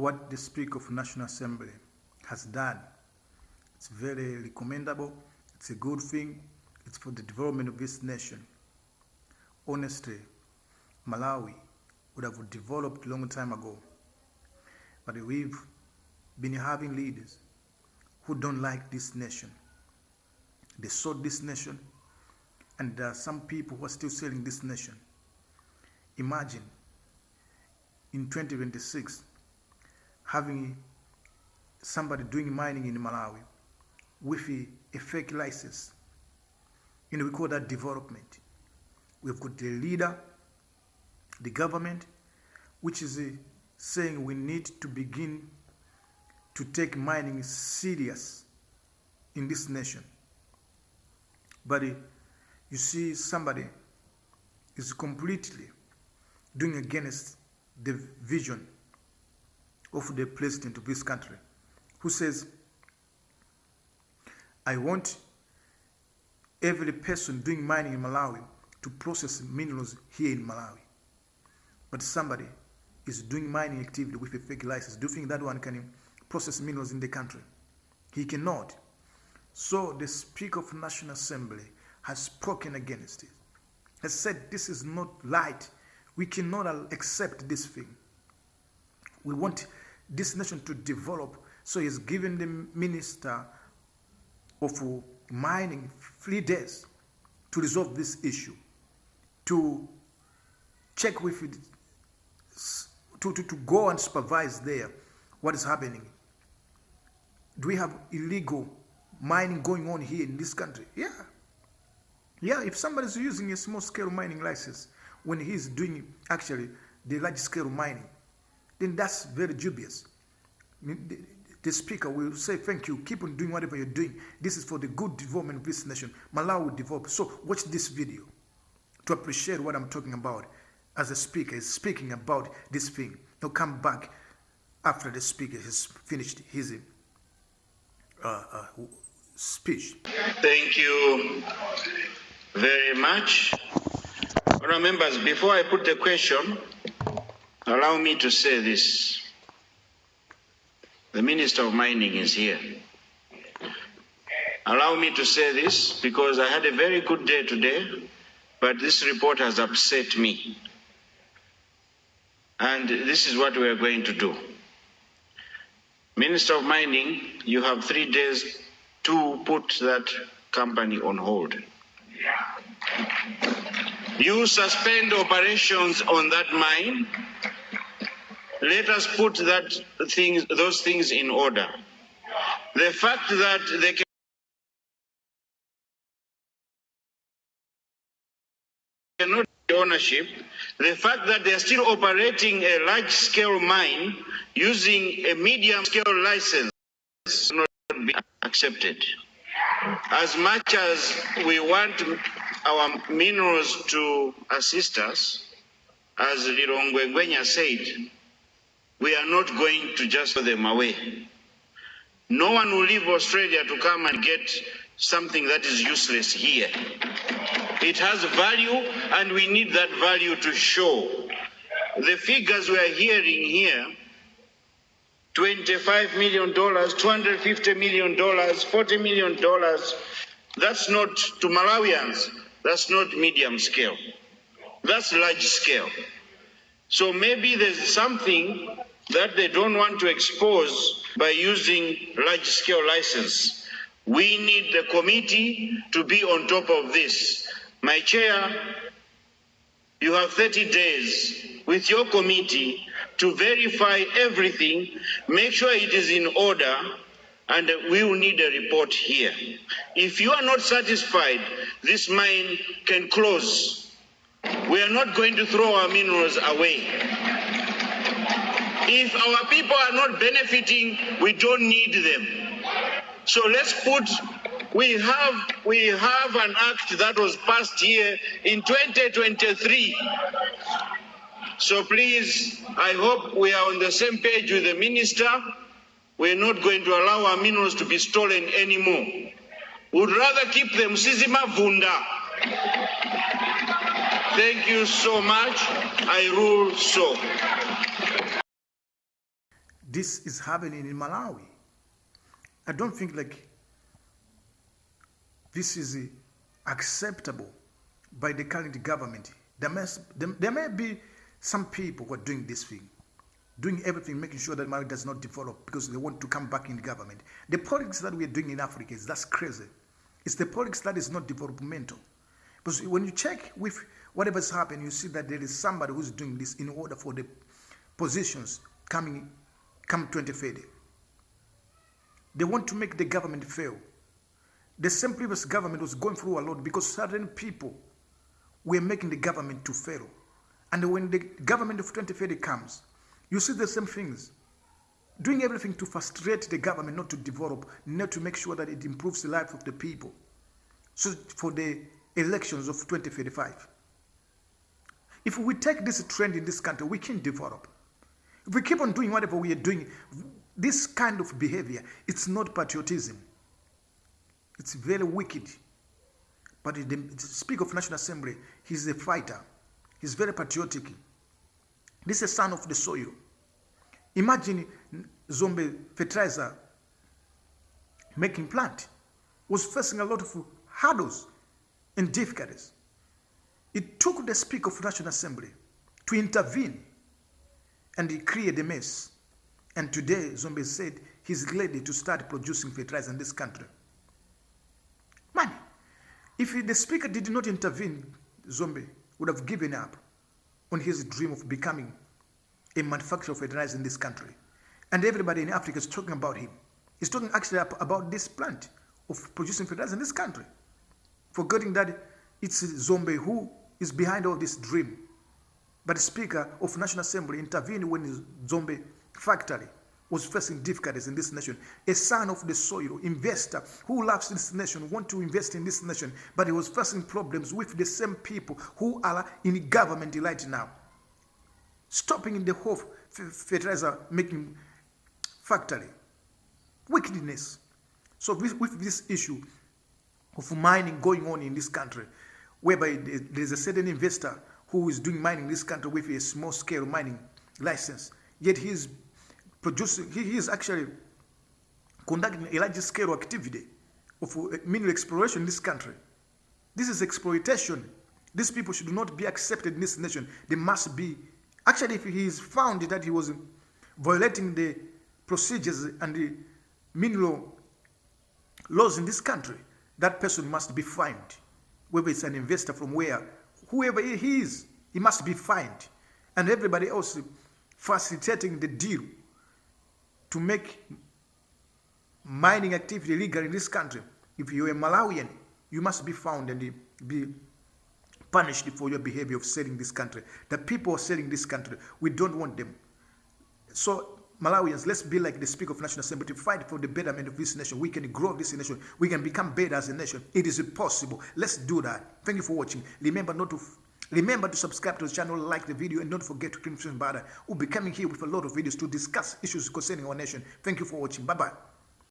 what the Speaker of National Assembly has done. It's very commendable. It's a good thing. It's for the development of this nation. Honestly, Malawi would have developed a long time ago. But we've been having leaders who don't like this nation. They sold this nation, and there are some people who are still selling this nation. Imagine in 2026 having somebody doing mining in Malawi with a fake license. We call that development. We've got the leader, the government, which is saying we need to begin to take mining serious in this nation. But you see, somebody is completely doing against the vision of the president of this country, who says, I want every person doing mining in Malawi to process minerals here in Malawi. But somebody is doing mining activity with a fake license. Do you think that one can process minerals in the country? He cannot. So the Speaker of National Assembly has spoken against it, has said this is not right. We cannot accept this thing. We want this nation to develop. So he's given the Minister of Mining 3 days to resolve this issue, to check with it, to go and supervise there what is happening. Do we have illegal mining going on here in this country? Yeah, if somebody's using a small scale mining license when he's doing actually the large scale mining, then that's very dubious. The Speaker will say, thank you, keep on doing whatever you're doing. This is for the good development of this nation. Malawi will develop. So watch this video to appreciate what I'm talking about as the Speaker is speaking about this thing. He'll come back after the Speaker has finished his speech. Thank you very much. Honourable members, before I put the question, allow me to say this. The Minister of Mining is here. Allow me to say this because I had a very good day today, but this report has upset me. And this is what we are going to do. Minister of Mining, you have 3 days to put that company on hold. You suspend operations on that mine. Let us put those things in order. The fact that they cannot be ownership, the fact that they are still operating a large-scale mine using a medium-scale license will not be accepted. As much as we want our minerals to assist us, as Lirongwengwenya said, we are not going to just throw them away. No one will leave Australia to come and get something that is useless here. It has value, and we need that value to show. The figures we are hearing here, $25 million, $250 million, $40 million, that's not, to Malawians, that's not medium scale. That's large scale. So maybe there's something that they don't want to expose by using large-scale license. We need the committee to be on top of this. My chair, you have 30 days with your committee to verify everything, make sure it is in order, and we will need a report here. If you are not satisfied, this mine can close. We are not going to throw our minerals away. If our people are not benefiting, we don't need them. So let's put, we have an act that was passed here in 2023. So please, I hope we are on the same page with the minister. We're not going to allow our minerals to be stolen anymore. We'd rather keep them Sizima Vunda. Thank you so much. I rule so. this is happening in Malawi. I don't think like this is acceptable by the current government. There may be some people who are doing this thing, doing everything, making sure that Malawi does not develop because they want to come back in the government. The politics that we are doing in Africa that's crazy. It's the politics that is not developmental. Because when you check with whatever's happened, you see that there is somebody who's doing this in order for the positions come 2030. They want to make the government fail. The same previous government was going through a lot because certain people were making the government to fail. And when the government of 2030 comes, you see the same things. Doing everything to frustrate the government, not to develop, not to make sure that it improves the life of the people. So for the elections of 2035. If we take this trend in this country, we can develop. If we keep on doing whatever we are doing, this kind of behavior, it's not patriotism. It's very wicked. But the Speaker of National Assembly, he's a fighter. He's very patriotic. This is a son of the soil. Imagine Zombe fertilizer making plant was facing a lot of hurdles and difficulties. It took the Speaker of National Assembly to intervene and he created a mess. And today, Zombe said he's ready to start producing fertilizer in this country. Man, if the Speaker did not intervene, Zombe would have given up on his dream of becoming a manufacturer of fertilizer in this country. And everybody in Africa is talking about him. He's talking actually about this plant of producing fertilizer in this country. Forgetting that it's Zombe who is behind all this dream. But the Speaker of National Assembly intervened when his Zombe factory was facing difficulties in this nation. A son of the soil, investor who loves this nation, want to invest in this nation, but he was facing problems with the same people who are in government right now. Stopping the whole fertilizer making factory. Wickedness. So with this issue of mining going on in this country, whereby there's a certain investor who is doing mining in this country with a small scale mining license, yet he is producing, he is actually conducting a large scale activity of mineral exploration in this country. This is exploitation. These people should not be accepted in this nation. They must be, actually if he is found that he was violating the procedures and the mineral laws in this country, that person must be fined. Whether it's an investor from where, whoever he is, he must be fined. And everybody else facilitating the deal to make mining activity legal in this country. If you're a Malawian, you must be found and be punished for your behavior of selling this country. The people are selling this country. We don't want them. So Malawians, let's be like the Speaker of National Assembly to fight for the betterment of this nation. We can grow this nation. We can become better as a nation. It is possible. Let's do that. Thank you for watching. Remember to subscribe to the channel, like the video, and don't forget to click the button. We'll be coming here with a lot of videos to discuss issues concerning our nation. Thank you for watching. Bye-bye.